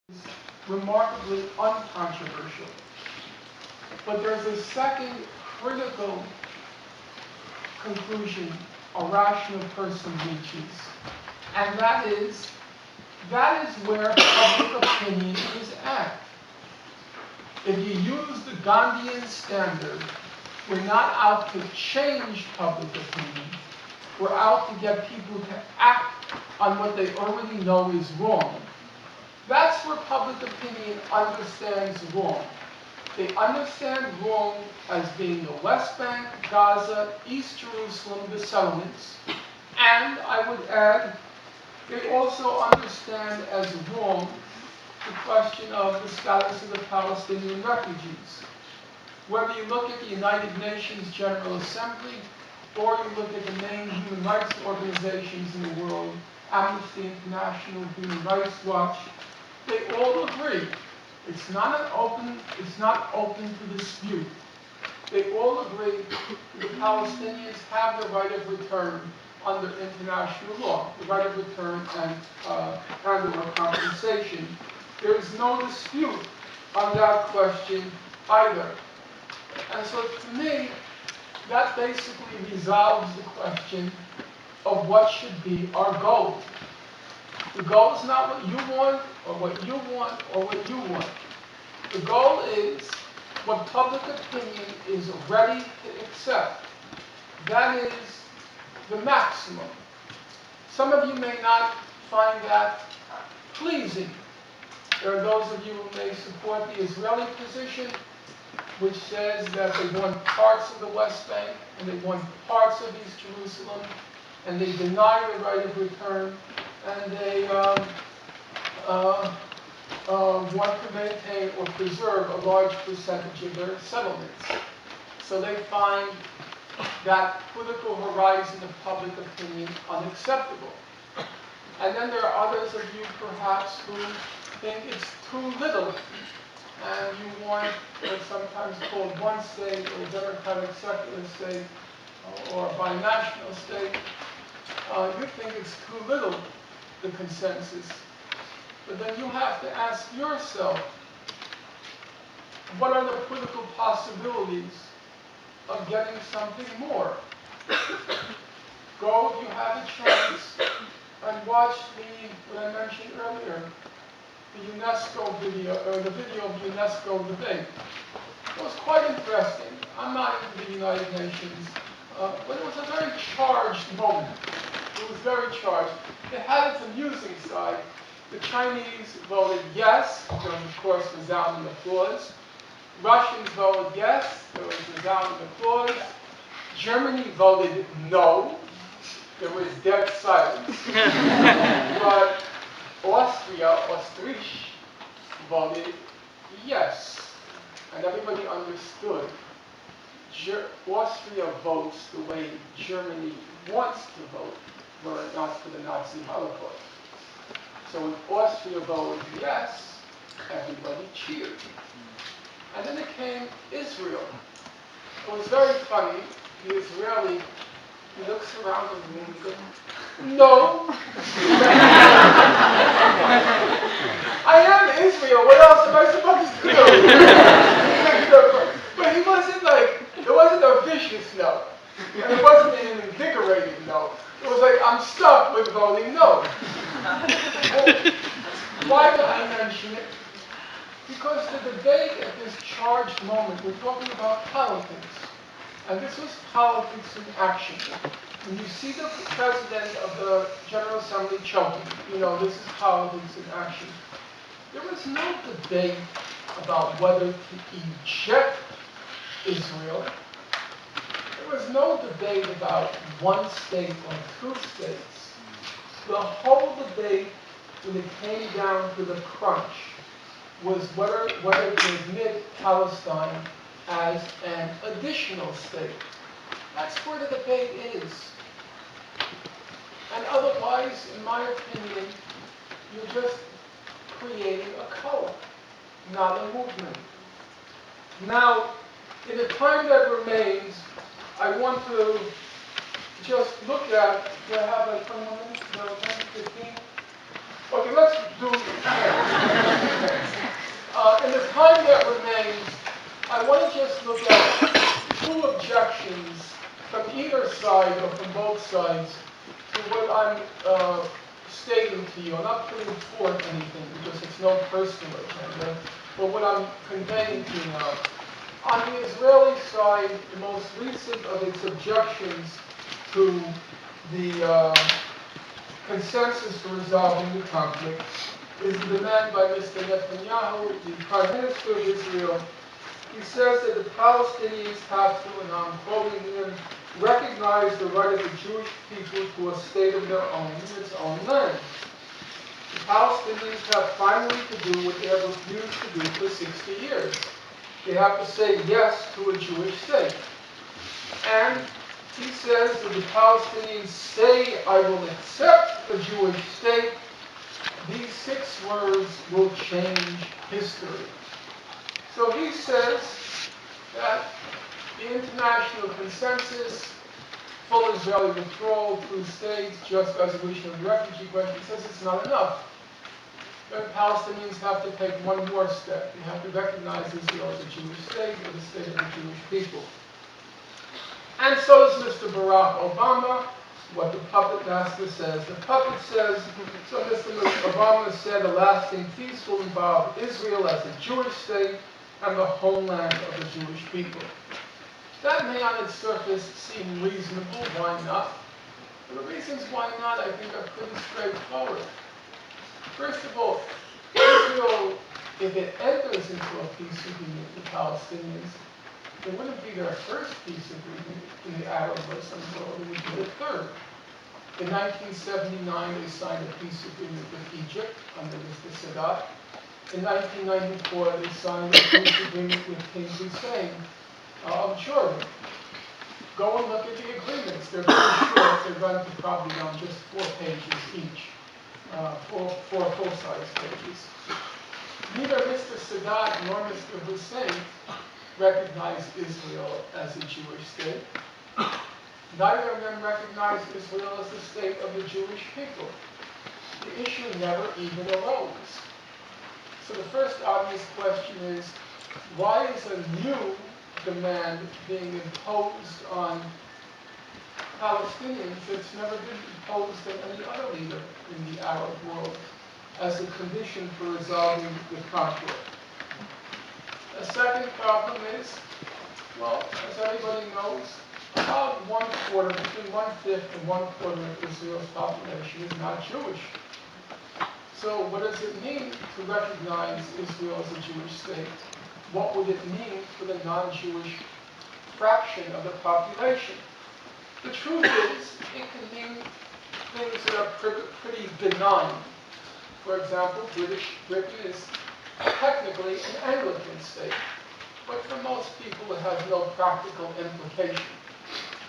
is remarkably uncontroversial. But there's a second critical conclusion a rational person reaches, and that is where public opinion is at. If you use the Gandhian standard, we're not out to change public opinion. We're out to get people to act on what they already know is wrong. That's where public opinion understands wrong. They understand wrong as being the West Bank, Gaza, East Jerusalem, the settlements, and I would add, they also understand as wrong the question of the status of the Palestinian refugees. Whether you look at the United Nations General Assembly, or you look at the main human rights organizations in the world, Amnesty International, Human Rights Watch, they all agree. It's not open to dispute. They all agree the Palestinians have the right of return under international law, the right of return and/or compensation. There is no dispute on that question either. And so to me, that basically resolves the question of what should be our goal. The goal is not what you want, or what you want, or what you want. The goal is what public opinion is ready to accept. That is the maximum. Some of you may not find that pleasing. There are those of you who may support the Israeli position, which says that they want parts of the West Bank, and they want parts of East Jerusalem, and they deny the right of return, and they want to maintain or preserve a large percentage of their settlements. So they find that political horizon of public opinion unacceptable. And then there are others of you perhaps who think it's too little, and you want what's sometimes called one state, or a democratic secular state, or a binational state. You think it's too little, the consensus. But then you have to ask yourself, what are the political possibilities of getting something more? Go, if you have a chance, and watch what I mentioned earlier, the UNESCO video, or the video of the UNESCO debate. It was quite interesting. I'm not into the United Nations, but it was a very charged moment. It was very charged. It had its amusing side. The Chinese voted yes. There was, of course, resounding applause. Russians voted yes. There was resounding applause. Germany voted no. There was dead silence. But Austriche, voted yes. And everybody understood. Austria votes the way Germany wants to vote, were it not for the Nazi Holocaust. So when Austria voted yes, everybody cheered. And then it came Israel. It was very funny. The Israeli, he looks around the room and goes, no. I am Israel. What else am I supposed to do? But he wasn't like, it wasn't a vicious no. And it wasn't an invigorating no. It was like, I'm stuck with voting no. Why did I mention it? Because the debate at this charged moment, we're talking about politics. And this was politics in action. When you see the president of the General Assembly choking, you know this is politics in action. There was no debate about whether to eject Israel. There was no debate about one state or two states. The whole debate, when it came down to the crunch, was whether to admit Palestine as an additional state. That's where the debate is. And otherwise, in my opinion, you're just creating a cult, not a movement. Now, in the time that remains, I want to just look at, do I have like 21 minutes? No, 10, 15? Okay, let's do in the time that remains, I want to just look at two objections from either side or from both sides to what I'm stating to you. I'm not putting forth anything because it's no personal agenda, but what I'm conveying to you now. On the Israeli side, the most recent of its objections to the consensus for resolving the conflict is the demand by Mr. Netanyahu, the Prime Minister of Israel. He says that the Palestinians have to, and I'm quoting him, recognize the right of the Jewish people to a state of their own in its own land. The Palestinians have finally to do what they have refused to do for 60 years. They have to say yes to a Jewish state. And he says that the Palestinians say, I will accept a Jewish state. These 6 words will change history. So he says that the international consensus, full Israeli withdrawal, 2 states, just resolution of the refugee question, says it's not enough. The Palestinians have to take one more step. They have to recognize Israel as a Jewish state, or the state of the Jewish people. And so does Mr. Barack Obama, what the puppet master says. The puppet says, so Mr. Obama said a lasting peace will involve Israel as a Jewish state and the homeland of the Jewish people. That may on its surface seem reasonable, why not? But the reasons why not, I think, are pretty straightforward. First of all, Israel, if it enters into a peace agreement with the Palestinians, it wouldn't be their first peace agreement in the Arab Muslim world, it would be the third. In 1979, they signed a peace agreement with Egypt under Mr. Sadat. In 1994, they signed a peace agreement with King Hussein of Jordan. Go and look at the agreements. They're pretty short. They're going to probably be on just 4 pages each, 4 full-size pages. Neither Mr. Sadat nor Mr. Hussein recognized Israel as a Jewish state. Neither of them recognized Israel as the state of the Jewish people. The issue never even arose. So the first obvious question is, why is a new demand being imposed on Palestinians that's never been imposed on any other leader in the Arab world as a condition for resolving the conflict? A second problem is, well, as everybody knows, about 1/4, between 1/5 and 1/4 of Israel's population is not Jewish. So what does it mean to recognize Israel as a Jewish state? What would it mean for the non-Jewish fraction of the population? The truth is, it can mean things that are pretty benign. For example, Britain is technically an Anglican state, but for most people it has no practical implication.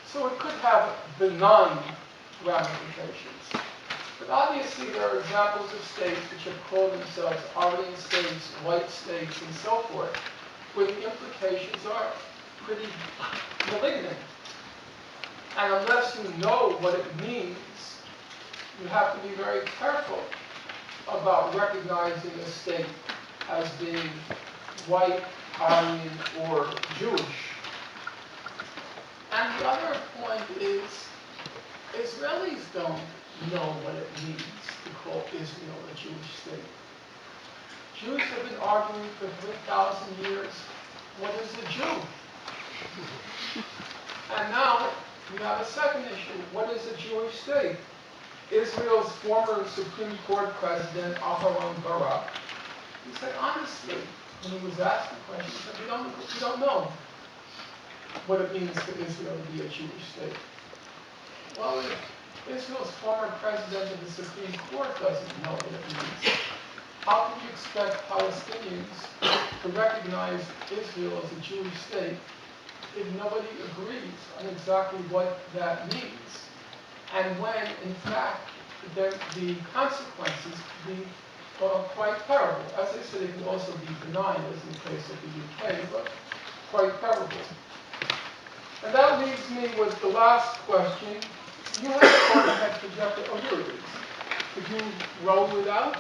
So it could have benign ramifications. But obviously there are examples of states which have called themselves Aryan states, white states, and so forth, where the implications are pretty malignant. And unless you know what it means, you have to be very careful about recognizing a state as being white, Aryan, or Jewish. And the other point is, Israelis don't know what it means to call Israel a Jewish state. Jews have been arguing for 3,000 years, what is a Jew? And now we have a second issue, what is a Jewish state? Israel's former Supreme Court President, Aharon Barak, he said honestly, when he was asked the question, he said, we don't know what it means for Israel to be a Jewish state. Well, if Israel's former president of the Supreme Court doesn't know what it means, how can you expect Palestinians to recognize Israel as a Jewish state if nobody agrees on exactly what that means? And when, in fact, the consequences could be quite terrible. As I said, it can also be benign, as in the case of the UK, but quite terrible. And that leaves me with the last question. You have a projector. Oh, here it is. Could you roll it out?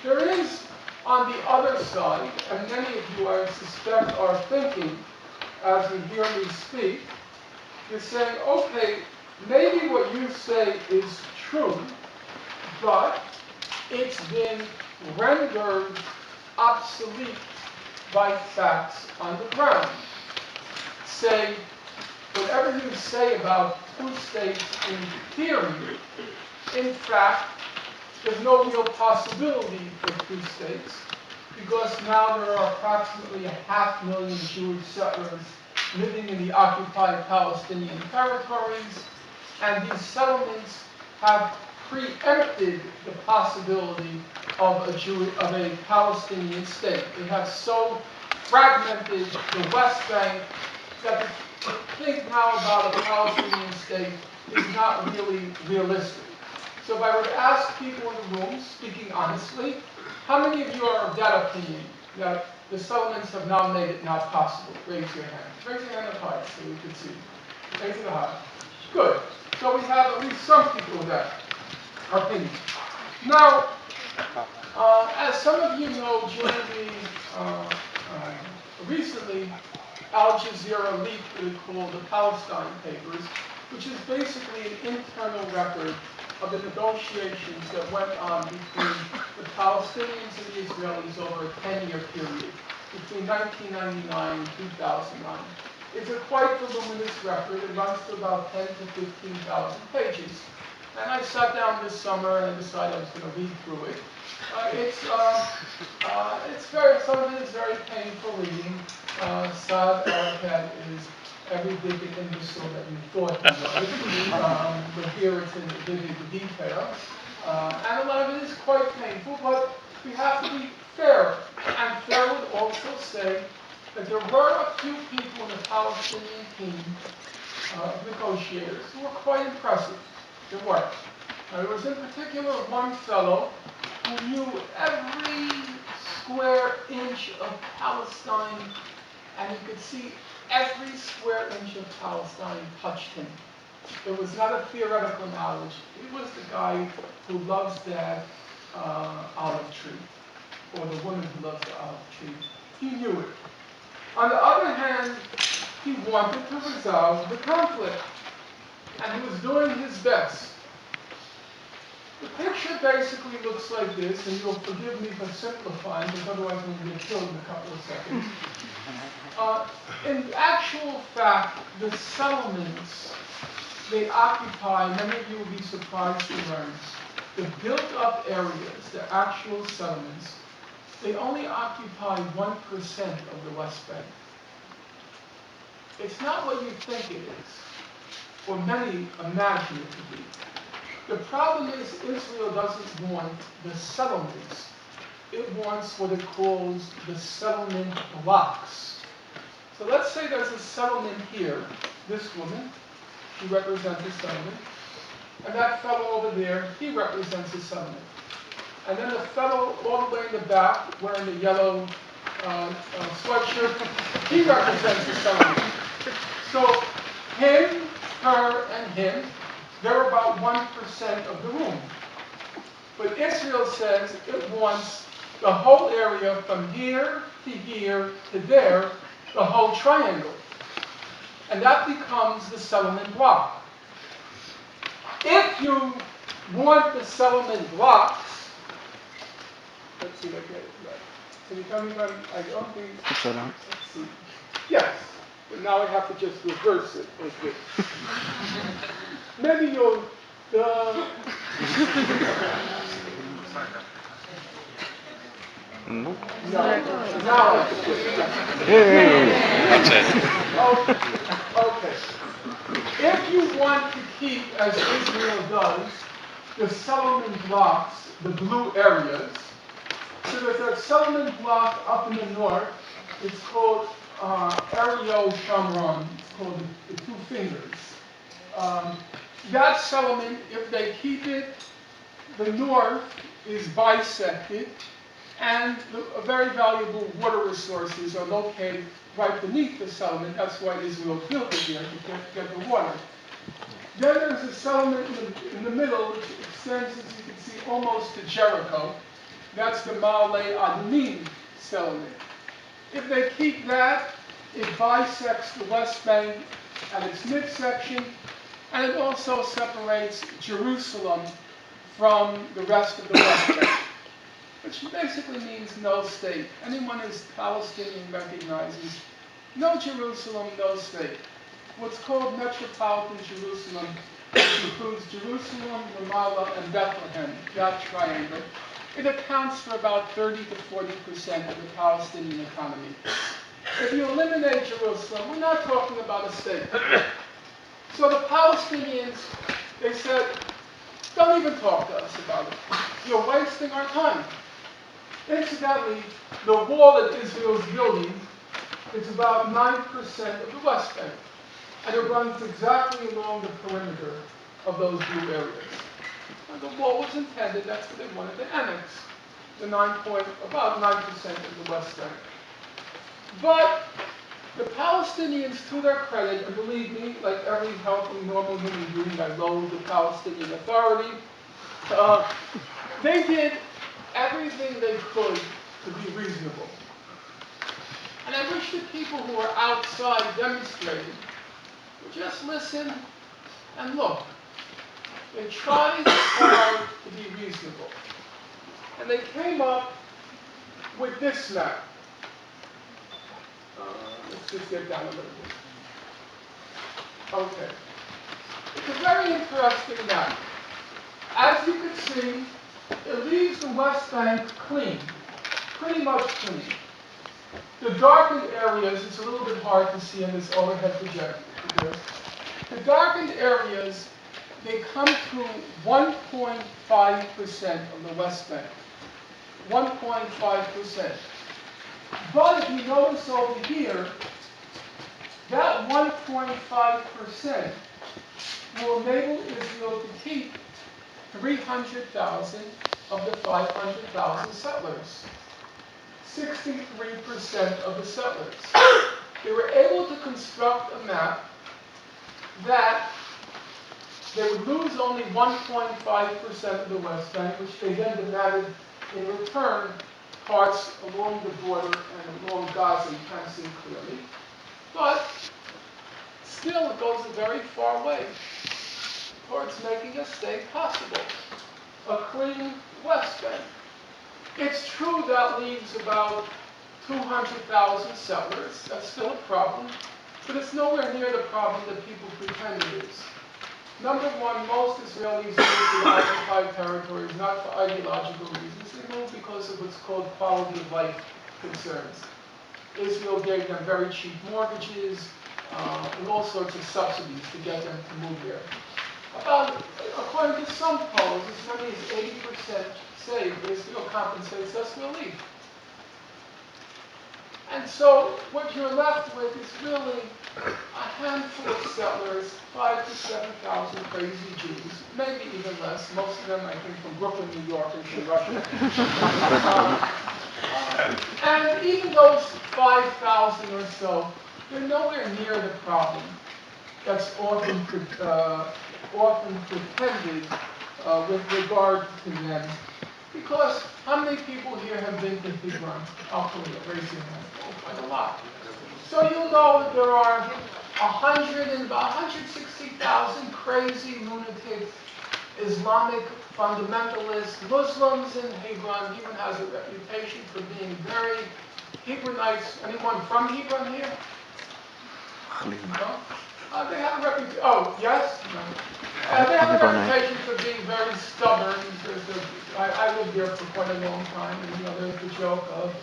There is, on the other side, and many of you, I suspect, are thinking, as you hear me speak, you're saying, okay, maybe what you say is true, but it's been rendered obsolete by facts on the ground. Say, whatever you say about two states in theory, in fact, there's no real possibility for two states, because now there are approximately 500,000 Jewish settlers living in the occupied Palestinian territories, and these settlements have preempted the possibility of a Palestinian state. They have so fragmented the West Bank that to think now about a Palestinian state is not really realistic. So if I were to ask people in the room, speaking honestly, how many of you are of that opinion, that the settlements have now made it not possible? Raise your hand. Raise your hand up high so we can see. Raise it high. Good. So we have at least some people with that opinion. Now, as some of you know, during recently, Al Jazeera leaked what they call the Palestine Papers, which is basically an internal record of the negotiations that went on between the Palestinians and the Israelis over a 10-year period, between 1999 and 2009. It's a quite voluminous record. It runs to about 10 to 15,000 pages. And I sat down this summer and I decided I was going to read through it. Some of it is very painful reading. Saad Arafat is every bit the imbecile that you thought he was. But here it's in vivid detail. And a lot of it is quite painful, but we have to be fair. And fair would also say that there were a few people in the Palestinian team of negotiators who were quite impressive. There were. There was in particular one fellow who knew every square inch of Palestine, and you could see every square inch of Palestine touched him. It was not a theoretical knowledge. He was the guy who loves that olive tree, or the woman who loves the olive tree. He knew it. On the other hand, he wanted to resolve the conflict, and he was doing his best. The picture basically looks like this, and you'll forgive me for simplifying, because otherwise I'm going to get killed in a couple of seconds. In actual fact, the settlements they occupy, many of you will be surprised to learn, the built-up areas, the actual settlements, they only occupy 1% of the West Bank. It's not what you think it is, or many imagine it to be. The problem is Israel doesn't want the settlements. It wants what it calls the settlement blocks. So let's say there's a settlement here. This woman, she represents a settlement. And that fellow over there, he represents a settlement. And then the fellow all the way in the back, wearing the yellow sweatshirt, he represents a settlement. So him, her, and him, they're about 1% of the room. But Israel says it wants the whole area from here to there, the whole triangle. And that becomes the settlement block. If you want the settlement blocks, let's see if I get it right. Can you tell me what I don't think? Let's see. Yes. But now I have to just reverse it like this. Maybe you'll. No. Now. Hey. That's it. Okay. If you want to keep, as Israel does, the settlement blocks, the blue areas, so there's a settlement block up in the north. It's called Ariel Shamron. It's called the Two Fingers. That settlement, if they keep it, the north is bisected, and very valuable water resources are located right beneath the settlement. That's why Israel built it here, to get the water. Then there's a settlement in the middle, which extends, as you can see, almost to Jericho. That's the Ma'ale Adunim settlement. If they keep that, it bisects the West Bank at its midsection, and it also separates Jerusalem from the rest of the West Bank, which basically means no state. Anyone who's Palestinian recognizes no Jerusalem, no state. What's called Metropolitan Jerusalem, which includes Jerusalem, Ramallah, and Bethlehem, that triangle. It accounts for about 30 to 40% of the Palestinian economy. If you eliminate Jerusalem, we're not talking about a state. So the Palestinians, they said, don't even talk to us about it. You're wasting our time. Incidentally, the wall that Israel's building is about 9% of the West Bank. And it runs exactly along the perimeter of those blue areas. And the wall was intended, that's what they wanted to annex, about 9% of the West Bank. But the Palestinians, to their credit, and believe me, like every healthy, normal human being, I loathe the Palestinian Authority, they did everything they could to be reasonable. And I wish the people who are outside demonstrating would just listen and look. They tried hard to be reasonable. And they came up with this map. Let's just get down a little bit. Okay. It's a very interesting map. As you can see, it leaves the West Bank clean, pretty much clean. The darkened areas, it's a little bit hard to see in this overhead projector. The darkened areas, they come to 1.5% of the West Bank. 1.5%. But if you notice over here, that 1.5% will enable Israel to keep 300,000 of the 500,000 settlers. 63% of the settlers. They were able to construct a map that they would lose only 1.5% of the West Bank, which they then demanded in return parts along the border and along Gaza. You can't see clearly. But still, it goes a very far way towards making a state possible. A clean West Bank. It's true that leaves about 200,000 settlers. That's still a problem, but it's nowhere near the problem that people pretend it is. Number one, most Israelis move to the occupied territories not for ideological reasons. They move because of what's called quality of life concerns. Israel gave them very cheap mortgages and all sorts of subsidies to get them to move there. According to some polls, as many as 80% say Israel compensates us, we'll leave. And so what you're left with is really a handful of settlers, 5,000 to 7,000 crazy Jews, maybe even less. Most of them, I think, from Brooklyn, New York, and from Russia. And even those 5,000 or so, they're nowhere near the problem that's often pretended with regard to them. Because how many people here have been to Hebron? I'll put it, raise your hand. Quite a lot. So you'll know that there are 160,000 crazy, lunatic, Islamic fundamentalist Muslims in Hebron. Hebron has a reputation for being very Hebronites. Anyone from Hebron here? No? They have a reputation. Oh, yes? No. They have a reputation for being very stubborn. I lived there for quite a long time, and there's the joke of,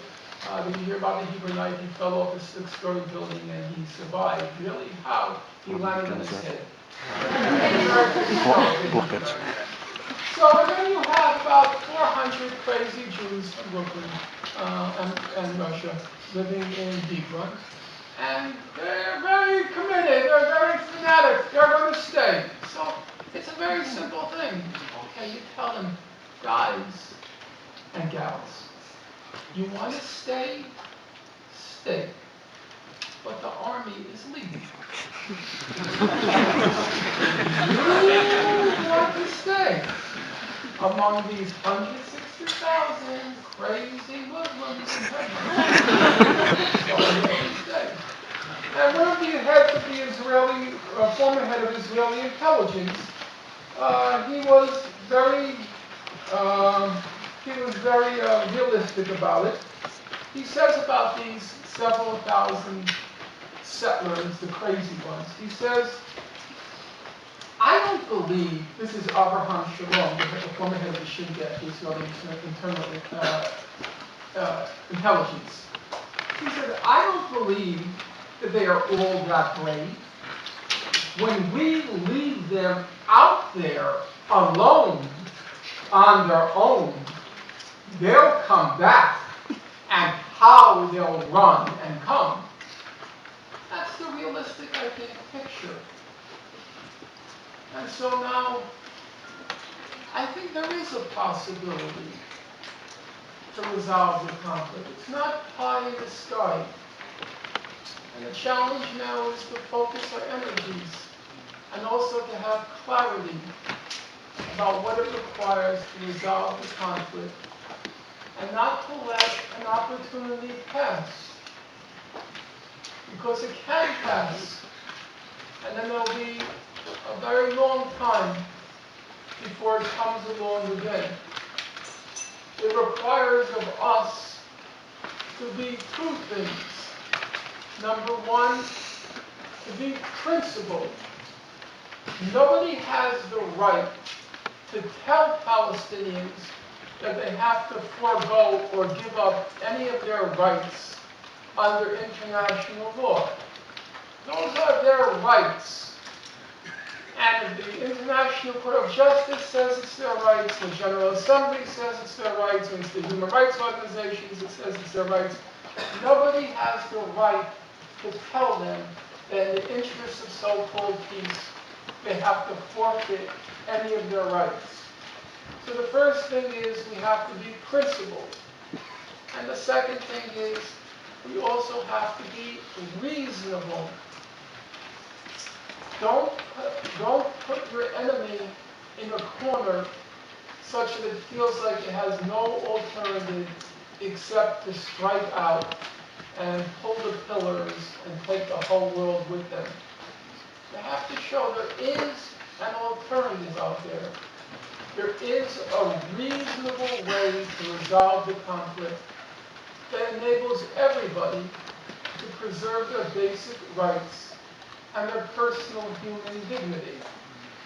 did you hear about the Hebronite? He fell off a six-story building and he survived. Really? How? He landed on his head. So then you have about 400 crazy Jews from Brooklyn and Russia living in Hebron. And they're very committed, they're very fanatic, they're going to stay. So it's a very simple thing. Okay, you tell them, guys and gals, you want to stay? Stay. But the army is leaving. You want to stay among these 160,000 crazy Muslims in heaven. So you can stay. And one of the heads of the Israeli, former head of Israeli intelligence, he was very, realistic about it. He says about these several thousand settlers, the crazy ones, he says, I don't believe, this is Abraham Shalom, the former head of the Shinget, the Israeli internal intelligence. He said, I don't believe that they are all that brave. When we leave them out there alone, on their own, they'll come back, and how they'll run and come. That's the realistic, I think, picture. And so now, I think there is a possibility to resolve the conflict. It's not pie in the sky. And the challenge now is to focus our energies and also to have clarity about what it requires to resolve the conflict and not to let an opportunity pass. Because it can pass, and then there'll be a very long time before it comes along again. It requires of us to be two things. Number one, to be principled. Nobody has the right to tell Palestinians that they have to forego or give up any of their rights under international law. Those are their rights. And if the International Court of Justice says it's their rights, the General Assembly says it's their rights, and it's the human rights organizations that says it's their rights, nobody has the right to tell them that in the interest of so-called peace, they have to forfeit any of their rights. So the first thing is we have to be principled. And the second thing is we also have to be reasonable. Don't put your enemy in a corner such that it feels like it has no alternative except to strike out and pull the pillars and take the whole world with them. They have to show there is an alternative out there. There is a reasonable way to resolve the conflict that enables everybody to preserve their basic rights and their personal human dignity.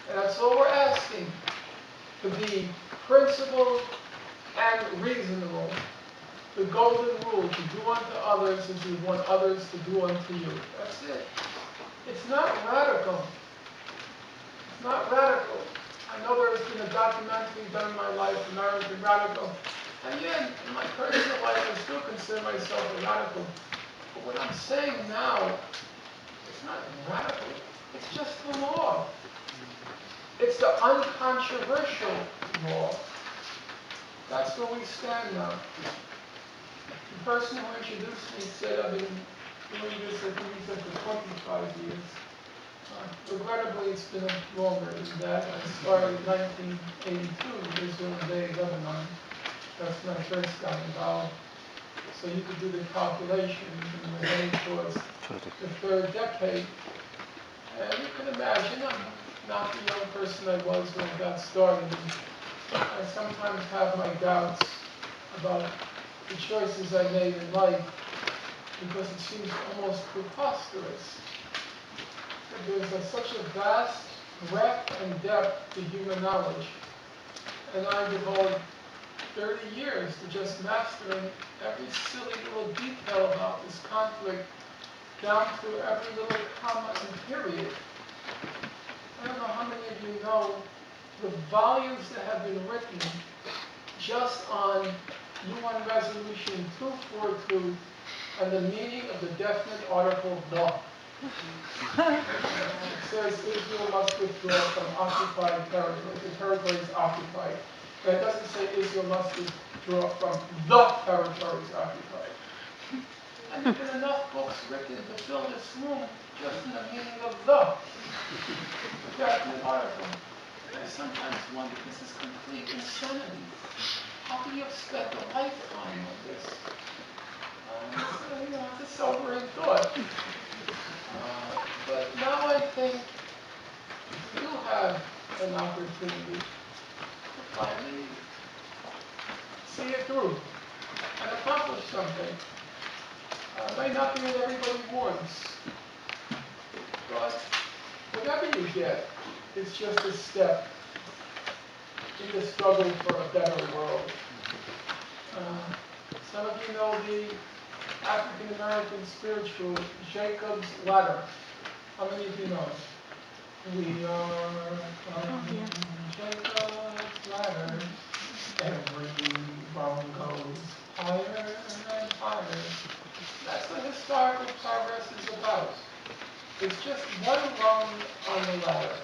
And that's all we're asking, to be principled and reasonable. The golden rule, to do unto others as you want others to do unto you. That's it. It's not radical. It's not radical. I know there's been a documentary done in my life, American Radical. And yet, in my personal life, I still consider myself a radical. But what I'm saying now, it's not radical. It's just the law. It's the uncontroversial law. That's where we stand now. The person who introduced me said I've been doing this, I think he said, for 25 years. Regrettably, it's been longer than that. I started in 1982 in Israel and Lebanon. That's when I first got involved. So you could do the calculation, and we're heading towards the third decade. And you can imagine, I'm not the young person I was when I got started. I sometimes have my doubts about the choices I made in life because it seems almost preposterous. There's such a vast breadth and depth to human knowledge, and I devoted 30 years to just mastering every silly little detail about this conflict, down to every little comma and period. I don't know how many of you know the volumes that have been written just on UN Resolution 242 and the meaning of the definite article "the." It says Israel must withdraw from occupied territory. The territory is occupied. But it doesn't say Israel must withdraw from the territories occupied. And there have been enough books written to fill this room just in the meaning of the definite article. sometimes wonder, this is complete insanity. How can you have spent a lifetime on this? It's a sobering thought. But now I think you have an opportunity to finally see it through and accomplish something. It might not be what everybody wants, but whatever you get, it's just a step in the struggle for a better world. Some of you know the African American spiritual Jacob's Ladder. How many of you know it? We are climbing Jacob's Ladder. Every rung goes higher and higher. That's what historical progress is about. It's just one rung on the ladder.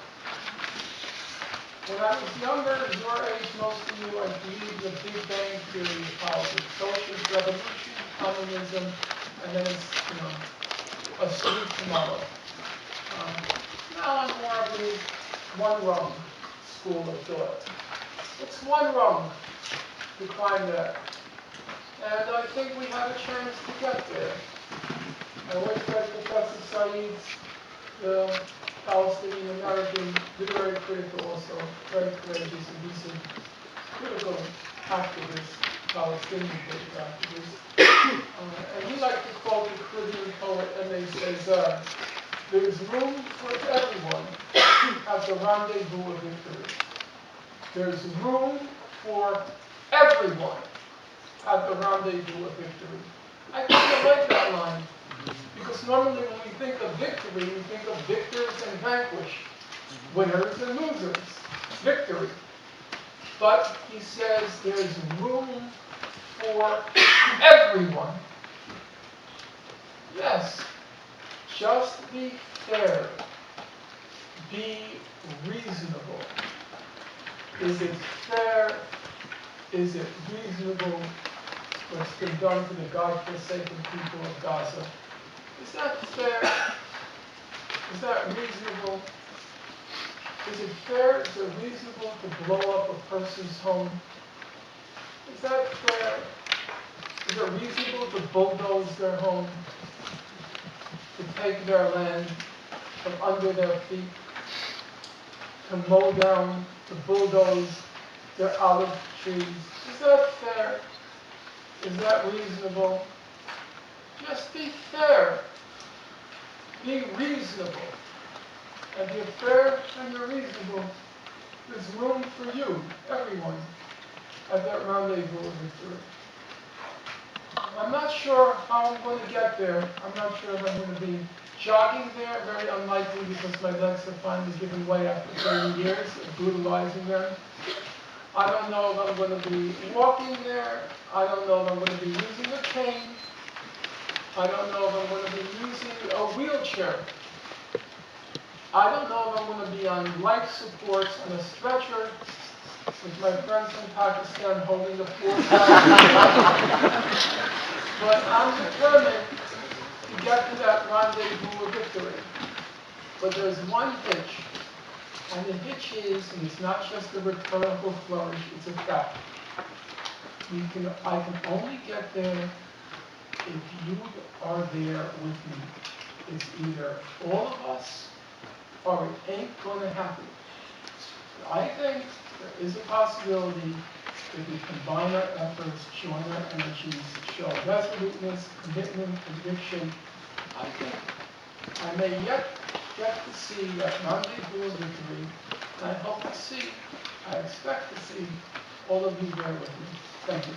When I was younger, your age, most of you, I believed the Big Bang Theory of politics, socialist revolution, communism, and then it's, a sweet tomorrow. Now I'm more of the one rung school of thought. It's one rung to climb that. And I think we have a chance to get there. I always read Professor Said's, the Palestinian American literary critic, also very courageous, and he's a critical activist, Palestinian critical activist. And he liked to quote the Caribbean poet M.A. Cesar, "There's room for everyone at the rendezvous of victory." There's room for everyone at the rendezvous of victory. I think I like that line. Because normally when we think of victory, we think of victors and vanquished, winners and losers, victory. But he says there's room for everyone. Yes, just be fair, be reasonable. Is it fair? Is it reasonable what's been done to the God-forsaken people of Gaza? Is that fair? Is that reasonable? Is it fair? Is it reasonable to blow up a person's home? Is that fair? Is it reasonable to bulldoze their home? To take their land from under their feet? To mow down, to bulldoze their olive trees? Is that fair? Is that reasonable? Just be fair. Be reasonable. And if you're fair and you're reasonable, there's room for you, everyone, at that rendezvous of victory. I'm not sure how I'm going to get there. I'm not sure if I'm going to be jogging there, very unlikely because my legs have finally given way after 30 years of brutalizing them. I don't know if I'm going to be walking there. I don't know if I'm going to be using a cane. I don't know if I'm going to be using a wheelchair. I don't know if I'm going to be on life supports on a stretcher with my friends from Pakistan holding the floor. But I'm determined to get to that rendezvous of victory. But there's one hitch. And the hitch is, and it's not just a rhetorical flourish, it's a fact. I can only get there if you are there with me. It's either all of us or it ain't gonna happen. I think there is a possibility if we combine our efforts, join our energies, show resoluteness, commitment, conviction. I think I may yet get to see that rendezvous of victory, and I hope to see, I expect to see all of you there with me. Thank you.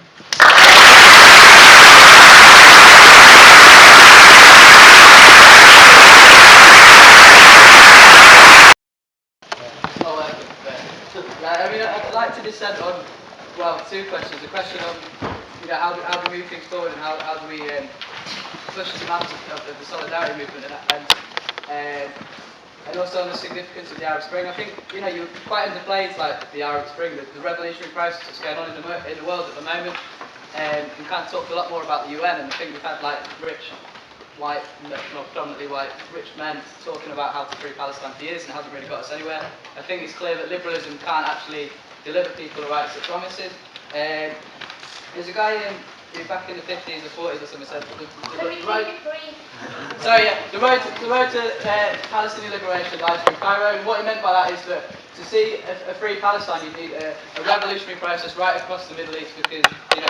I'd like to descend on, well, two questions. A question on, how do we move things forward and how do we push the demands of the solidarity movement and also on the significance of the Arab Spring. I think, you quite underplayed like the Arab Spring, the revolutionary process that's going on in the world at the moment, and kind of talked a lot more about the UN, and I think we've had like rich white, not predominantly white, rich men talking about how to free Palestine for years and it hasn't really got us anywhere. I think it's clear that liberalism can't actually deliver people the rights it promises. There's a guy who back in the 50s or 40s or something said the road to Palestinian liberation lies through Cairo, and what he meant by that is that to see a free Palestine you need a revolutionary process right across the Middle East, because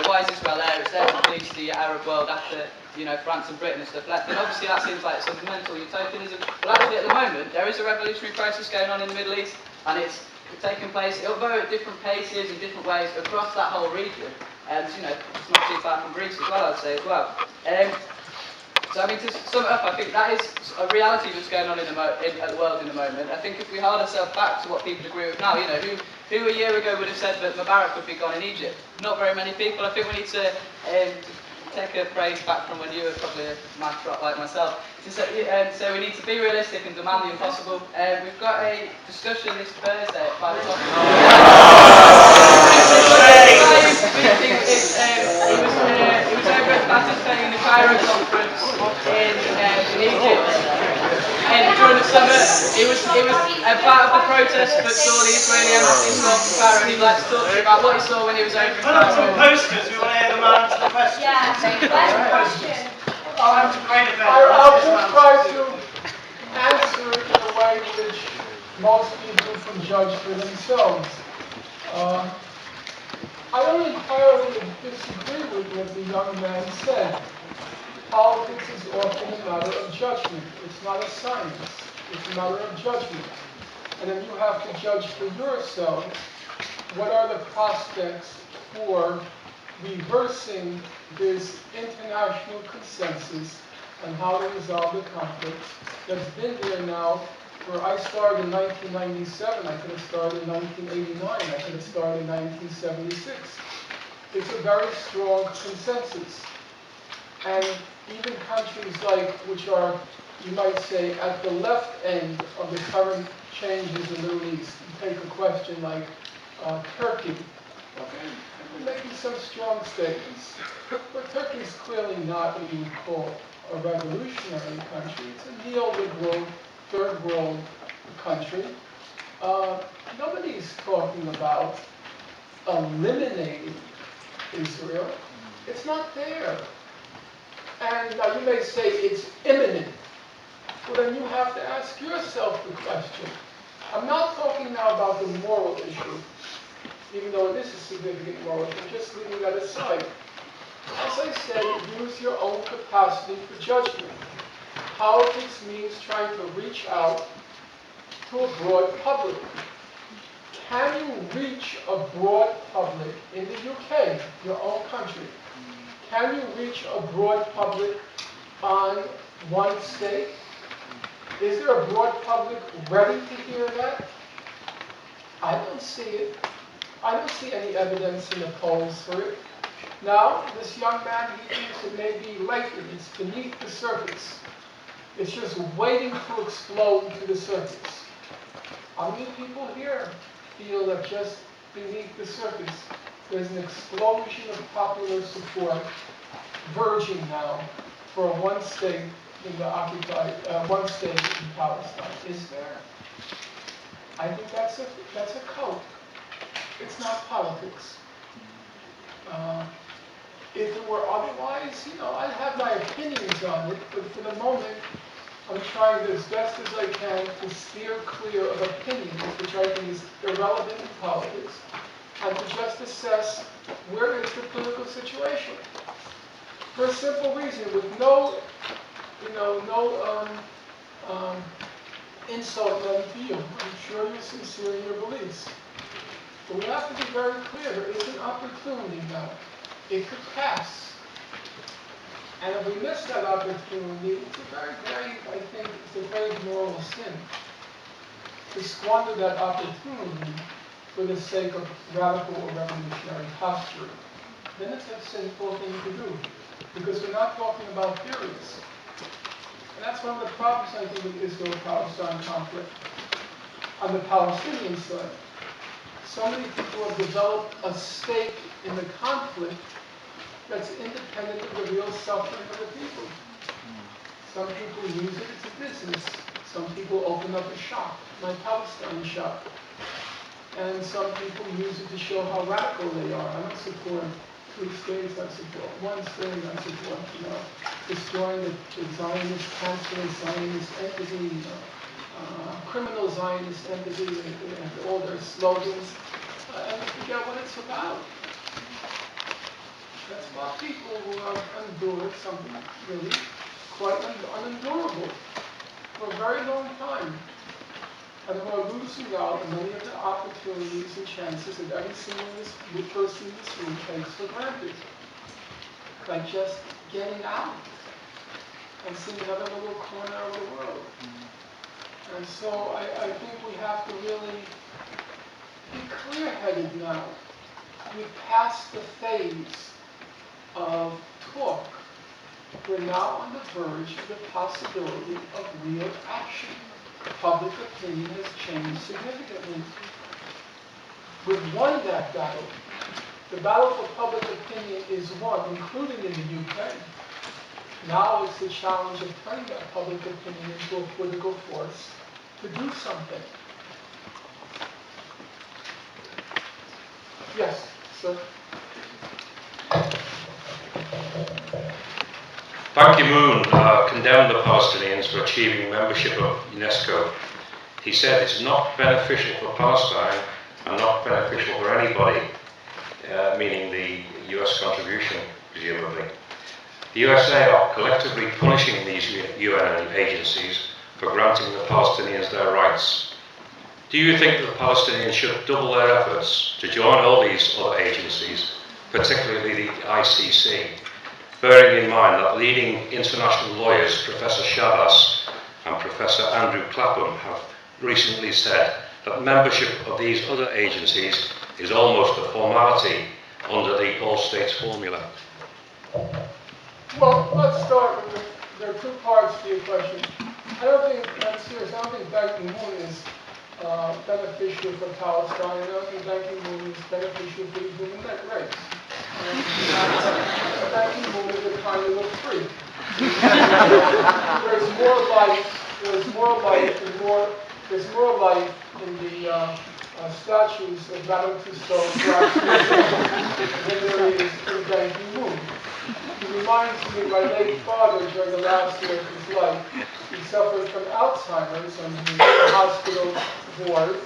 why is Israel there? It's there to police the Arab world after France and Britain and stuff left, and obviously that seems like some mental utopianism, but actually at the moment there is a revolutionary process going on in the Middle East, and it's taking place, although at different paces and different ways across that whole region, and it's not too far from Greece as well, I'd say as well. So I mean, to sum it up, I think that is a reality that's going on in the world in the moment. I think if we hold ourselves back to what people agree with now, who a year ago would have said that Mubarak would be gone in Egypt? Not very many people. I think we need to take a phrase back from when you were probably a mad trot like myself. So we need to be realistic and demand the impossible. We've got a discussion this Thursday at 5 o'clock. He was over at participating in the Cairo conference in Egypt. And during the summer, he was a part of the protest that saw the Israeli embassy stormed from Cairo, and he'd like to talk to you about what he saw when he was over in Put up some Cairo. posters, we want to hear them answer the question. Yeah, that's a question. Time to great event. I'll just try to answer it in a way which most people can judge for themselves. I don't entirely disagree with what the young man said. Politics is often a matter of judgment. It's not a science. It's a matter of judgment. And then you have to judge for yourself what are the prospects for reversing this international consensus on how to resolve the conflict that's been there now. Where I started in 1997, I could have started in 1989, I could have started in 1976. It's a very strong consensus. And even countries which are, you might say, at the left end of the current changes in the Middle East, you take a question like Turkey, okay, they're making some strong statements, but Turkey is clearly not what you would call a revolutionary country. It's a neoliberal, third world country. Nobody's talking about eliminating Israel. It's not there. And now you may say it's imminent. Well, then you have to ask yourself the question. I'm not talking now about the moral issue, even though it is a significant moral issue. I'm just leaving that aside. As I said, use your own capacity for judgment. Politics means trying to reach out to a broad public. Can you reach a broad public in the UK, your own country? Can you reach a broad public on one state? Is there a broad public ready to hear that? I don't see it. I don't see any evidence in the polls for it. Now, this young man, he thinks it may be latent. It's beneath the surface. It's just waiting to explode to the surface. How many people here feel that just beneath the surface there's an explosion of popular support verging now for one state in the occupied, one state in Palestine? Is there? I think that's a cult. It's not politics. If it were otherwise, I'd have my opinions on it, but for the moment, I'm trying as best as I can to steer clear of opinions, which I think is irrelevant in politics, and to just assess where is the political situation. For a simple reason, with no insult meant to you. I'm sure you're sincere in your beliefs. But we have to be very clear, there is an opportunity now. It could pass. And if we miss that opportunity, it's a very moral sin to squander that opportunity for the sake of radical or revolutionary posturing. Then it's a sinful thing to do, because we're not talking about theories. And that's one of the problems, I think, with the Israel-Palestine conflict. On the Palestinian side, so many people have developed a stake in the conflict that's independent of the real suffering of the people. Some people use it as a business. Some people open up a shop, my Palestine shop. And some people use it to show how radical they are. I don't support 3 states, I support 1 state, I support, destroying the Zionist, cancerous Zionist entity, criminal Zionist entity, and all their slogans, and forget what it's about. That's about people who have endured something really quite unendurable for a very long time. And who are losing out on many of the opportunities and chances that every single person in this room takes for granted. By just getting out and seeing another little corner of the world. And so I think we have to really be clear-headed now. We've passed the phase of talk. We're now on the verge of the possibility of real action. Public opinion has changed significantly. We've won that battle. The battle for public opinion is won, including in the UK. Now it's the challenge of turning that public opinion into a political force to do something. Yes, sir? Ban Ki-moon condemned the Palestinians for achieving membership of UNESCO. He said it's not beneficial for Palestine and not beneficial for anybody, meaning the US contribution, presumably. The USA are collectively punishing these UN agencies for granting the Palestinians their rights. Do you think that the Palestinians should double their efforts to join all these other agencies, particularly the ICC, bearing in mind that leading international lawyers, Professor Shabazz and Professor Andrew Clapham, have recently said that membership of these other agencies is almost a formality under the all-states formula? Well, let's start with there are 2 parts to your question. I don't think, I'm serious, I don't think Ban Ki-moon is beneficial for Palestine. I don't think Ban Ki-moon is beneficial for the human race. Ban Ki-moon is a kind of a freak. There's more life in the statues of Madame Tussauds than there is in Ban Ki-moon. He reminds me of my late father during the last year of his life. He suffered from Alzheimer's and he was in the hospital ward.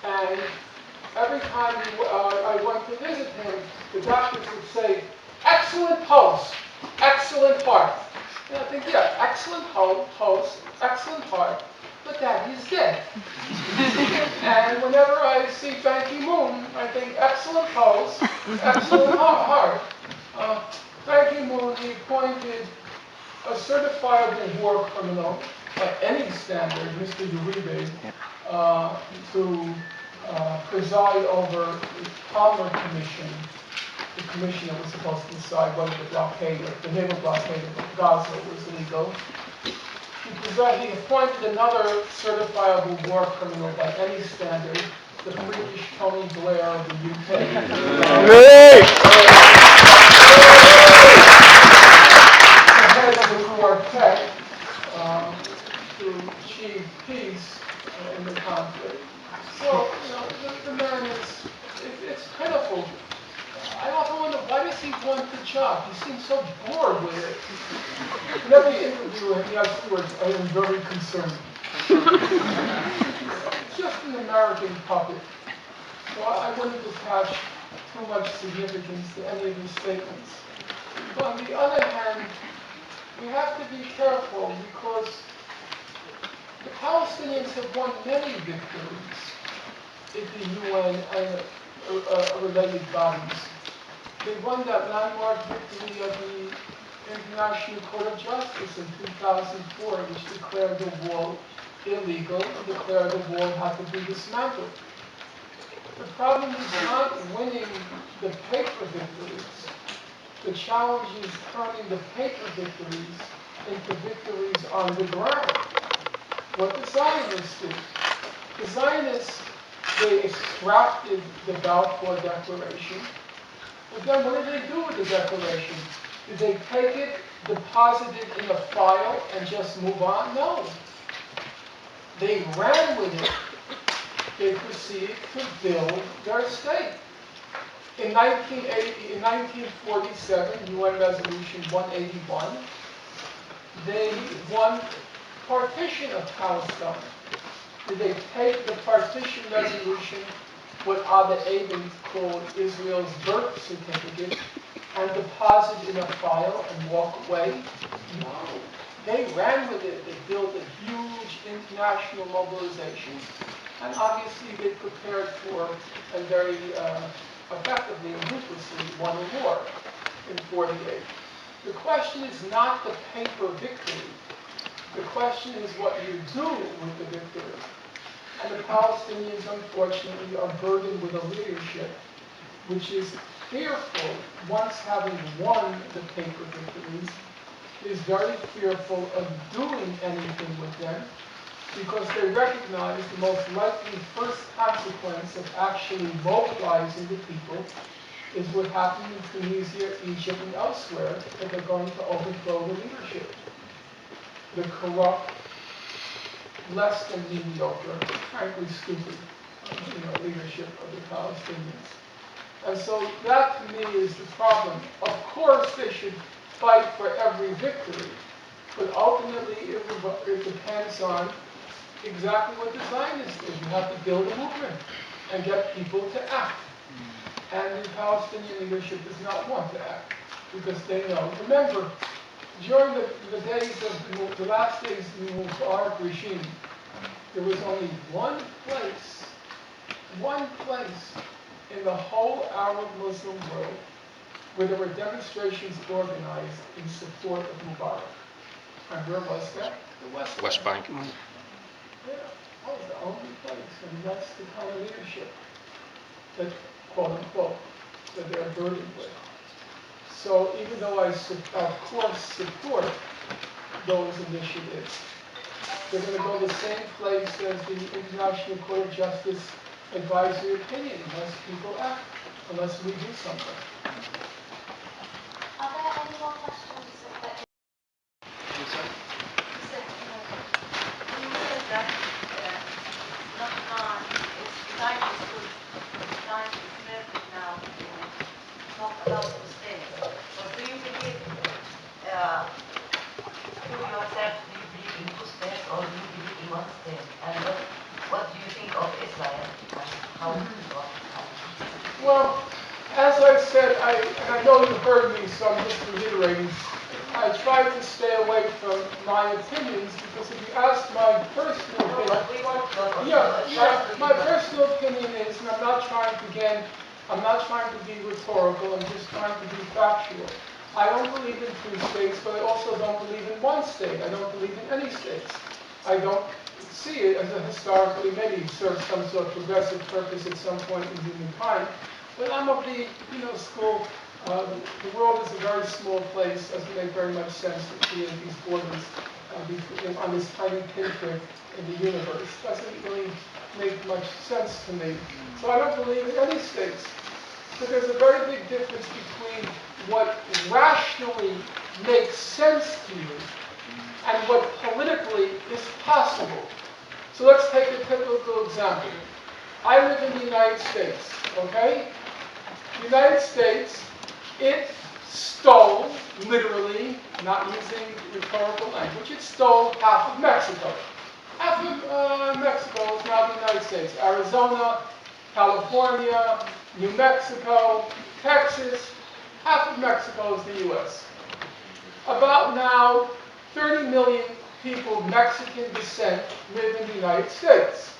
And every time I went to visit him, the doctors would say, "Excellent pulse, excellent heart." And I think, yeah, excellent pulse, excellent heart, but Dad, he's dead. And whenever I see Ban Ki-moon, I think, excellent pulse, excellent heart. Ban Ki-moon, he appointed a certifiable war criminal by any standard, Mr. Uribe, to preside over the Palmer Commission, the commission that was supposed to decide whether the naval blockade of Gaza was legal. He appointed another certifiable war criminal by any standard, the freakish Tony Blair of the UK. Head of the quartet to achieve peace in the conflict. So, the man is, it's pitiful. I often wonder, why does he want the job? He seems so bored with it. Whenever you interview him, he afterwards, I am very concerned. It's just an American puppet. So I wouldn't attach too much significance to any of his statements. But on the other hand, we have to be careful because the Palestinians have won many victories in the UN and related bodies. They won that landmark victory of the International Court of Justice in 2004, which declared the wall illegal and declared the wall had to be dismantled. The problem is not winning the paper victories. The challenge is turning the paper victories into victories on the ground. What the Zionists did. The Zionists, they extracted the Balfour Declaration. But then what did they do with the Declaration? Did they take it, deposit it in a file, and just move on? No. They ran with it. They proceeded to build their state. In 1947, UN Resolution 181, they won partition of Palestine. Did they take the partition resolution, what Abba Eban called Israel's birth certificate, and deposit it in a file and walk away? No. They ran with it. They built a huge international mobilization. And obviously they prepared for a very effectively and ruthlessly won a war in 48. The question is not the paper victory. The question is what you do with the victory. And the Palestinians, unfortunately, are burdened with a leadership which is fearful, once having won the paper victories, is very fearful of doing anything with them, because they recognize the most likely first consequence of actually mobilizing the people is what happened in Tunisia, Egypt, and elsewhere, that they're going to overthrow the leadership. The corrupt, less than mediocre, frankly stupid, leadership of the Palestinians. And so that to me is the problem. Of course they should fight for every victory, but ultimately it depends on exactly what the Zionists do. You have to build a movement and get people to act. And the Palestinian leadership does not want to act because they know. Remember, during the days of the last days of the Mubarak regime, there was only one place in the whole Arab Muslim world where there were demonstrations organized in support of Mubarak. And where was that? The West Bank. Yeah, that was the only place, and that's the kind of leadership that, quote unquote, that they're burdened with. So even though I, of course, support those initiatives, they're going to go the same place as the International Court of Justice advisory opinion unless people act, unless we do something. Are there any more questions that you said that not time, it's time is good, time is perfect now to talk about the state. But do you believe to yourself, do you believe in two states or do you believe in one state? And what do you think of Israel and how it works? Well, as I said, and I know you heard me, so I'm just reiterating, I try to stay away from my opinions because if you ask my personal opinion, my personal opinion is, and I'm not trying to be rhetorical, I'm just trying to be factual. I don't believe in two states, but I also don't believe in one state. I don't believe in any states. I don't see it as a historically, maybe serves some sort of progressive purpose at some point in human time. But I'm of the school. The world is a very small place. Doesn't make very much sense to create these borders on this tiny pinprick in the universe. Doesn't really make much sense to me. So I don't believe in any states. So there's a very big difference between what rationally makes sense to you and what politically is possible. So let's take a typical example. I live in the United States, okay? The United States, it stole, literally, not using rhetorical language, it stole half of Mexico. Half of Mexico is now the United States. Arizona, California, New Mexico, Texas, half of Mexico is the U.S. About now, 30 million people of Mexican descent live in the United States.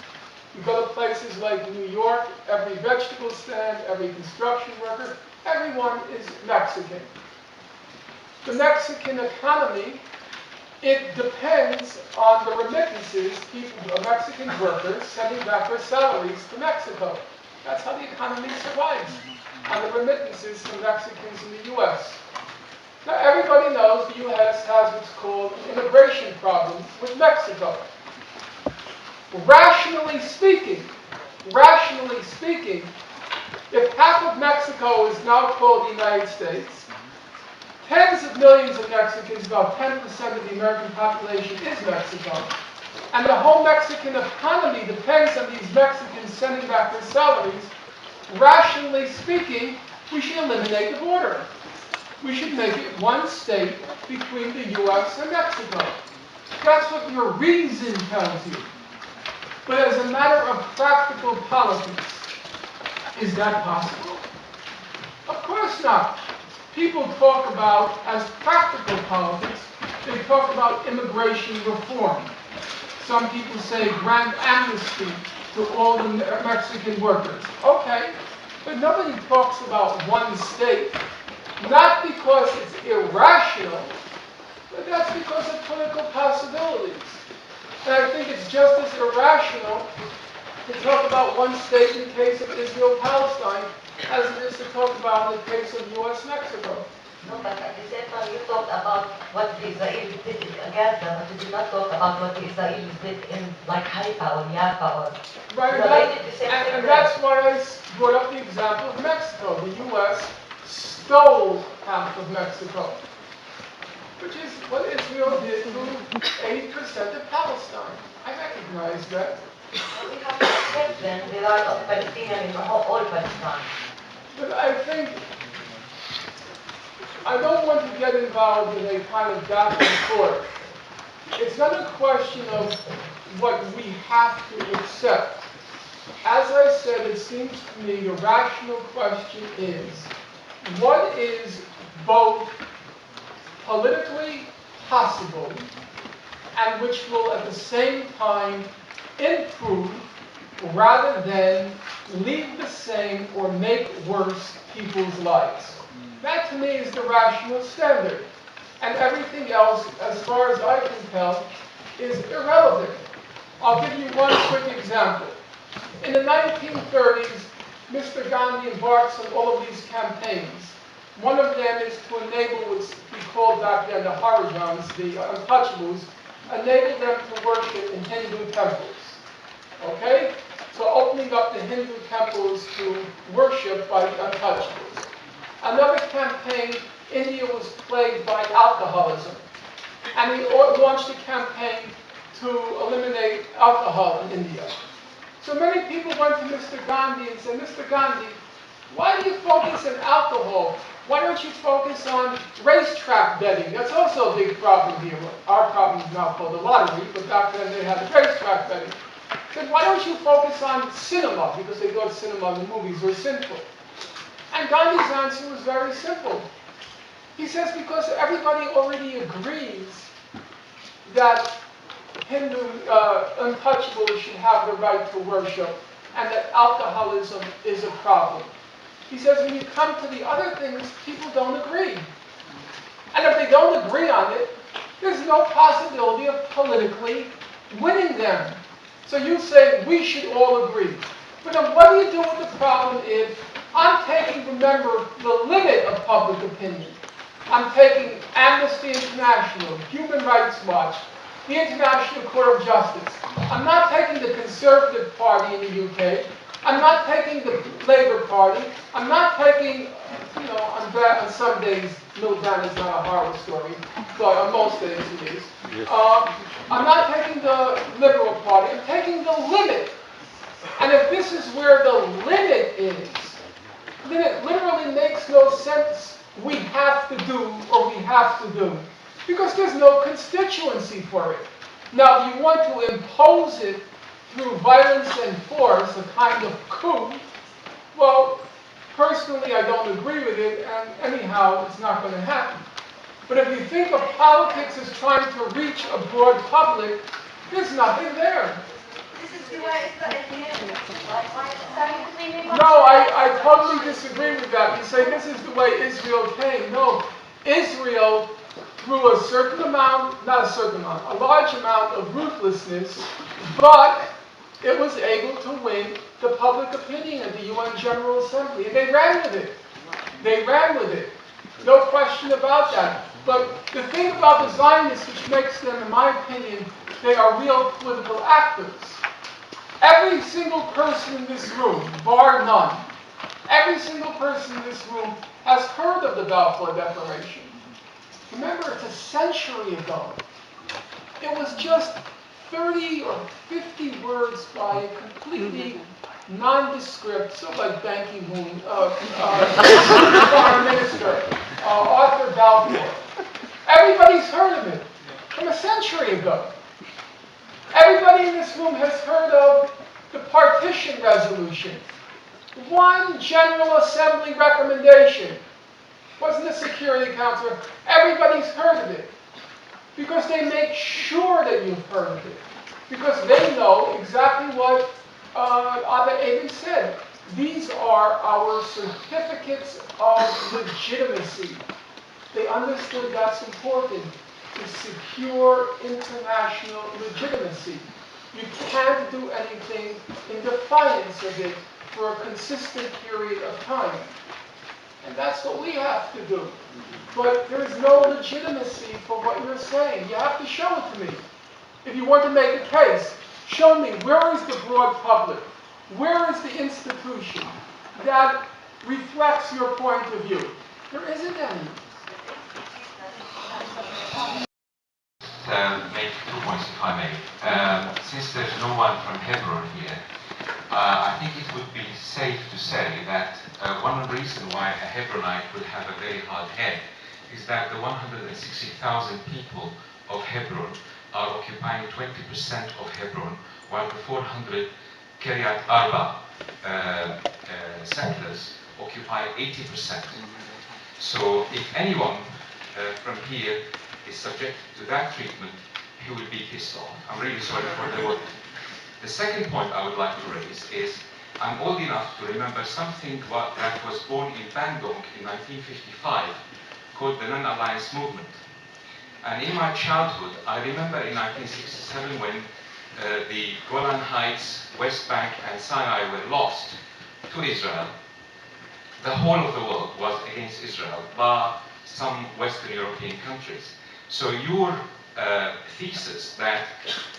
You go to places like New York, every vegetable stand, every construction worker, everyone is Mexican. The Mexican economy, it depends on the remittances, Mexican workers sending back their salaries to Mexico. That's how the economy survives, on the remittances from Mexicans in the U.S. Now everybody knows the U.S. has what's called immigration problems with Mexico. Rationally speaking, if half of Mexico is now called the United States, Tens of millions of Mexicans, about 10% of the American population is Mexico. And the whole Mexican economy depends on these Mexicans sending back their salaries. Rationally speaking, we should eliminate the border. We should make it one state between the U.S. and Mexico. That's what your reason tells you. But as a matter of practical politics, is that possible? Of course not. People talk about, as practical politics, they talk about immigration reform. Some people say grant amnesty to all the Mexican workers. Okay, but nobody talks about one state, not because it's irrational, but that's because of political possibilities. And I think it's just as irrational to talk about one state in the case of Israel-Palestine as it is to talk about in the case of U.S.-Mexico. No, but at the same time, you talked about what the Israelis did in Gaza, but you did not talk about what the Israelis did in, like, Haifa or Jaffa or... Right, You know, they did the same thing and there. that's why I brought up the example of Mexico. The U.S. stole half of Mexico, which is what Israel did to 80% of Palestine. I recognize that. But we have to accept then the right of Palestinians in all Palestine. But I think I don't want to get involved in a kind of back and forth. It's not a question of what we have to accept. As I said, it seems to me the rational question is, what is both politically possible and which will at the same time improve rather than leave the same or make worse people's lives? That to me is the rational standard. And everything else, as far as I can tell, is irrelevant. I'll give you one quick example. In the 1930s, Mr. Gandhi embarks on all of these campaigns. One of them is to enable what we called back then the Harijans, the untouchables, enable them to worship in Hindu temples. Okay? So opening up the Hindu temples to worship by the untouchables. Another campaign, India was plagued by alcoholism. And he launched a campaign to eliminate alcohol in India. So many people went to Mr. Gandhi and said, Mr. Gandhi, why do you focus on alcohol? Why don't you focus on racetrack betting? That's also a big problem here. Our problem is now called the lottery, but back then they had racetrack betting. He said, why don't you focus on cinema? Because they thought cinema and the movies were sinful. And Gandhi's answer was very simple. He says, because everybody already agrees that Hindu untouchables should have the right to worship and that alcoholism is a problem. He says, when you come to the other things, people don't agree. And if they don't agree on it, there's no possibility of politically winning them. So you say, we should all agree. But then what do you do with the problem if I'm taking, remember, the limit of public opinion? I'm taking Amnesty International, Human Rights Watch, the International Court of Justice. I'm not taking the Conservative Party in the UK. I'm not taking the Labour Party. I'm not taking, on some days, Mildan is not a horror story, but on most days it is. I'm not taking the Liberal Party. I'm taking the limit. And if this is where the limit is, then it literally makes no sense we have to do or we have to do. Because there's no constituency for it. Now, if you want to impose it through violence and force, a kind of coup, well, personally I don't agree with it, and anyhow, it's not going to happen. But if you think of politics as trying to reach a broad public, there's nothing there. This is the way Israel came. No, I totally disagree with that. You say this is the way Israel came. No, Israel, through a certain amount, not a certain amount, a large amount of ruthlessness, but it was able to win the public opinion of the UN General Assembly. And they ran with it. They ran with it. No question about that. But the thing about the Zionists, which makes them, in my opinion, they are real political actors. Every single person in this room, bar none, every single person in this room has heard of the Balfour Declaration. Remember, it's a century ago. It was just 30 or 50 words by a completely nondescript, sort of like Ban Ki-moon, Foreign Minister, Arthur Balfour. Everybody's heard of it from a century ago. Everybody in this room has heard of the partition resolution. One General Assembly recommendation. Wasn't the Security Council. Everybody's heard of it. Because they make sure that you've heard of it. Because they know exactly what Abba Eban said. These are our certificates of legitimacy. They understood that's important to secure international legitimacy. You can't do anything in defiance of it for a consistent period of time. And that's what we have to do. But there is no legitimacy for what you're saying. You have to show it to me. If you want to make a case, show me where is the broad public? Where is the institution that reflects your point of view? There isn't any. Make 2 points, if I may. Since there's no one from Hebron here, I think it would be safe to say that one reason why a Hebronite would have a very hard head is that the 160,000 people of Hebron are occupying 20% of Hebron, while the 400 Kiryat Arba settlers occupy 80%. So if anyone from here is subject to that treatment, he will be pissed off. I'm really sorry for the word. The second point I would like to raise is I'm old enough to remember something that was born in Bandung in 1955 called the Non-Alliance Movement. And in my childhood, I remember in 1967 when the Golan Heights, West Bank and Sinai were lost to Israel, the whole of the world was against Israel, bar some Western European countries. So your thesis that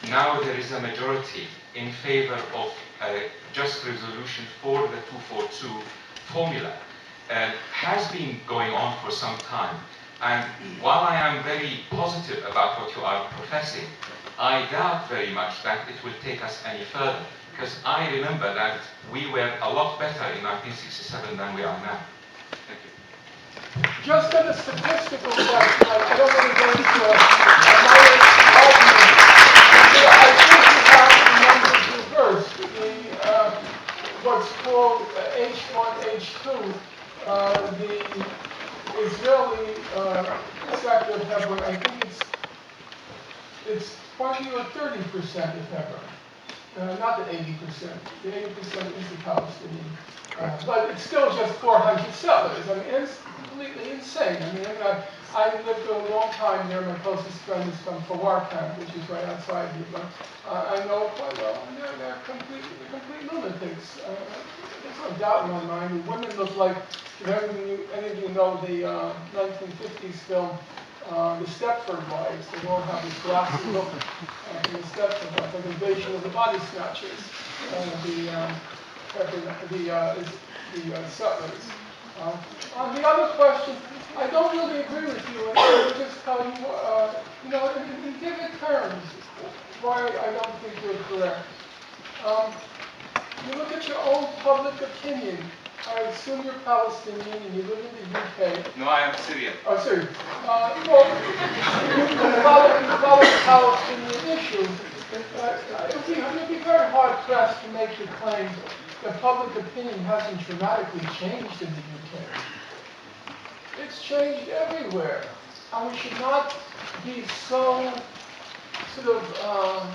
now there is a majority in favor of a just resolution for the 242 formula has been going on for some time. And while I am very positive about what you are professing, I doubt very much that it will take us any further, because I remember that we were a lot better in 1967 than we are now. Thank you. Just on a statistical question, I don't want to go into another argument. I think you have the numbers reversed. What's called H1, H2, the Israeli sector of Hebron, I think it's 20 or 30% of Hebron. Not the 80%. The 80% is the Palestinian. But it's still just 400 settlers. I mean, it's completely insane. I mean, I lived a long time there. My closest friend is from Fawar Camp, which is right outside here. But I know it quite well. And they're complete lunatics. There's no doubt in my mind. The women look like, if any of you know the 1950s film, The Stepford Wives. They all have this glassy look in the Stepford Wives, like Invasion of the Body Snatchers. The settlers. On the other question, I don't really agree with you, and I will just tell you, in vivid terms, why I don't think you're correct. You look at your own public opinion. I assume you're Palestinian and you live in the UK. No, I am Syrian. Oh, Syrian. Well, you follow the Palestinian issue. It would be very hard pressed to make the claim that public opinion hasn't dramatically changed in the UK. It's changed everywhere. And we should not be so sort of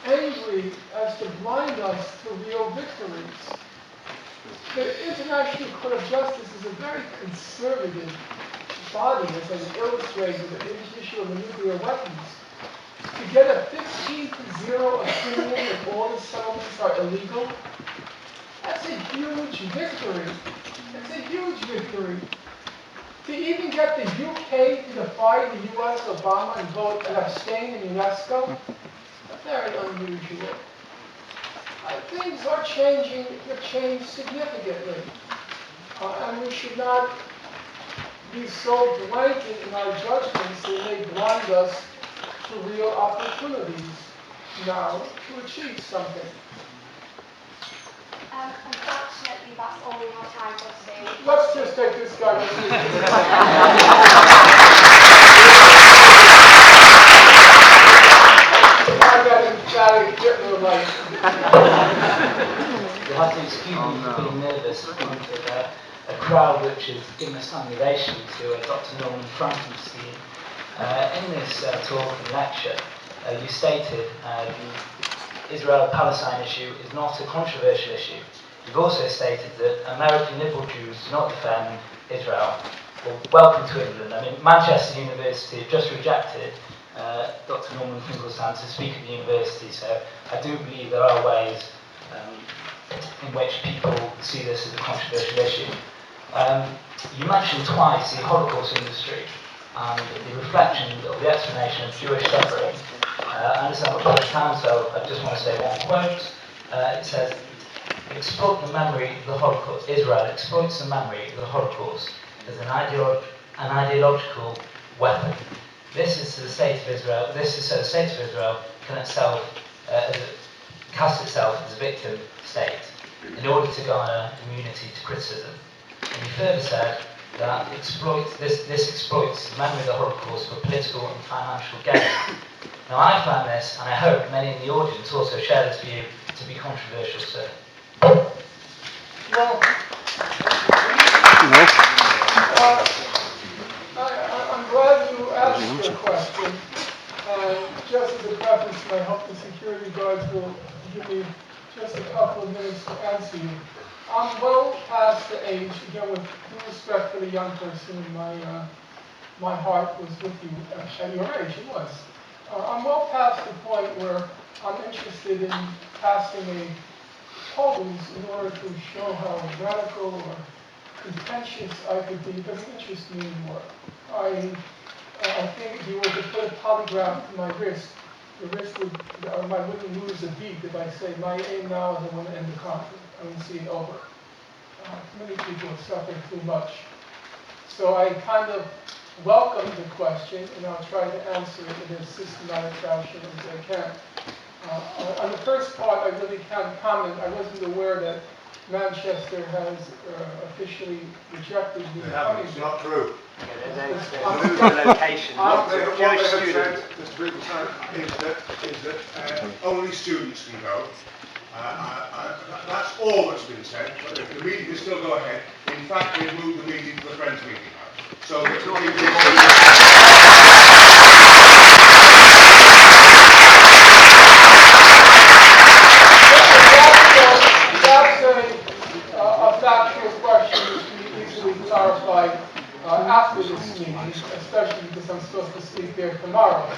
angry as to blind us to real victories. The International Court of Justice is a very conservative body, as I illustrated in the issue of the nuclear weapons. To get a 15-0 opinion that all the settlements are illegal, that's a huge victory. It's a huge victory. To even get the UK to defy the US, Obama, and vote and abstain in UNESCO, very unusual. Things are changing, have changed significantly. And we should not be so blanket in our judgments that they blind us to real opportunities now to achieve something. Unfortunately, that's all we have time for today. Let's just take this guy. I got emphatic Hitler-like. You have to excuse me for being nervous in front of a crowd which has given a standing ovation to Dr. Norman Finkelstein. In this talk and lecture, you stated the Israel-Palestine issue is not a controversial issue. You've also stated that American liberal Jews do not defend Israel. Well, welcome to England. I mean, Manchester University have just rejected Dr. Norman Finkelstein to speak at the university, so I do believe there are ways in which people see this as a controversial issue. You mentioned twice the Holocaust industry and the reflection or the explanation of Jewish suffering. I understand what George Town, so I just want to say one quote. It says, exploit the memory of the Holocaust. Israel exploits the memory of the Holocaust as an ideological weapon. This is to the state of Israel. This is so the state of Israel can itself cast itself as a victim state in order to garner immunity to criticism. And he further said that this exploits the memory of the Holocaust for political and financial gain. Now I find this, and I hope many in the audience also share this view, to be controversial, sir. Well, I'm glad you asked the question. Just as a preface, my health and security guards will give me just a couple of minutes to answer you. I'm well past the age, again with due respect for the young person, my heart was with you at your age, it was. I'm well past the point where I'm interested in casting a pose in order to show how radical or contentious I could be. It doesn't interest me anymore. I think if you were to put a polygraph to my wrist, the wrist would, or I wouldn't lose a beat if I say my aim now is I want to end the conflict. I want to see it over. Many people have suffered too much. So I kind of welcome the question, and I'll try to answer it in as systematic fashion as I can. On the first part, I really can't comment. I wasn't aware that Manchester has officially rejected the coming. It's not true. There's the location. Jewish students. Mr. Finkelstein, is that only students can go. That's all that's been said. But if the meeting can still go ahead, in fact, they've moved the meeting to the Friends meeting now. So a factual question which can be easily clarified after this meeting, especially because I'm supposed to speak there tomorrow.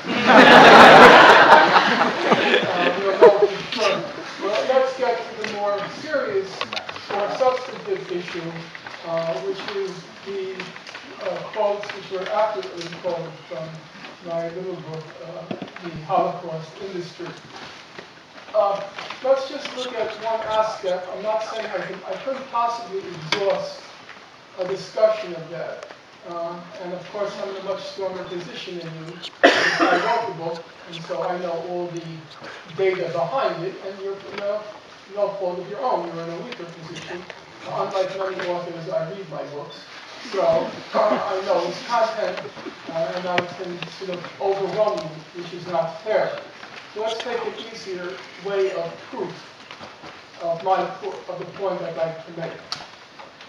We'll go further. Well, let's get to the more serious or substantive issue, which is the quotes which were accurately quoted from my little book, The Holocaust Industry. Let's just look at one aspect. I'm not saying I couldn't possibly exhaust a discussion of that. And of course, I'm in a much stronger position than you. I wrote the book, and so I know all the data behind it, and you're no fault of your own. You're in a weaker position. Unlike many authors, I read my books. So I know its content, and I can sort of overwhelm you, which is not fair. So let's take an easier way of proof of the point I'd like to make.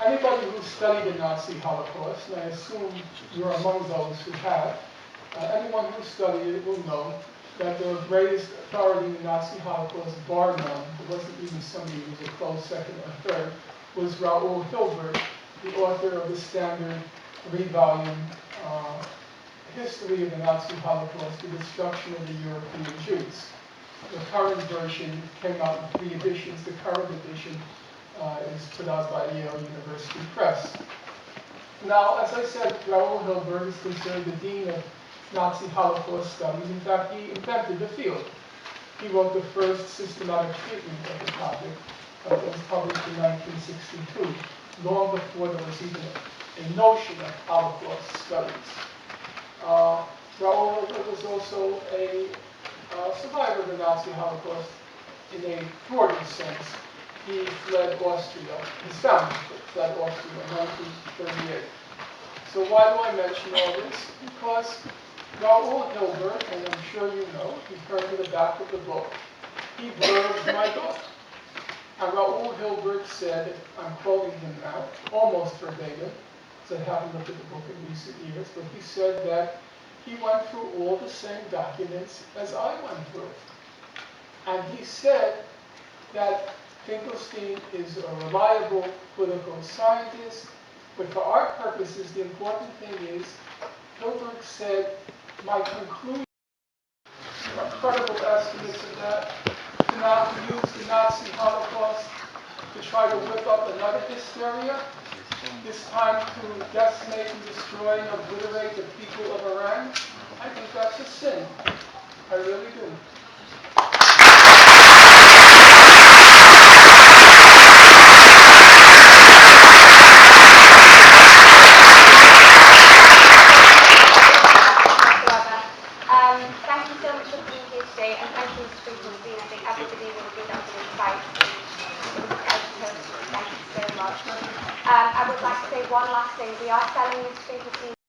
Anybody who studied the Nazi Holocaust, and I assume you're among those who have, anyone who studied it will know that the greatest authority in the Nazi Holocaust, bar none, it wasn't even somebody who was a close second or third, was Raoul Hilberg, the author of the standard 3-volume history of the Nazi Holocaust, the destruction of the European Jews. The current version came out in 3 editions. The current edition is put out by Yale University Press. Now, as I said, Raoul Hilberg is considered the dean of Nazi Holocaust studies. In fact, he invented the field. He wrote the first systematic treatment of the topic that was published in 1962, long before there was even a notion of Holocaust studies. Raoul was also a survivor of the Nazi Holocaust in a broader sense. He fled Austria. His family fled Austria in 1938. So why do I mention all this? Because Raoul Hilbert, and I'm sure you know, if you turn to the back of the book, he blurbed my book. And Raoul Hilbert said, I'm quoting him now, almost verbatim, because I haven't looked at the book in recent years, but he said that he went through all the same documents as I went through. And he said that Finkelstein is a reliable political scientist, but for our purposes, the important thing is, Hilbert said, my conclusion, credible estimates of that, to now use the Nazi Holocaust to try to whip up another hysteria, this time to decimate and destroy and obliterate the people of Iran. I think that's a sin. I really do. Thank you so much for being here today, and thank you, Mr. Finkelstein. I think everybody will agree that was an insight. Thank you so much. I would like to say one last thing. We are selling Mr. Finkelstein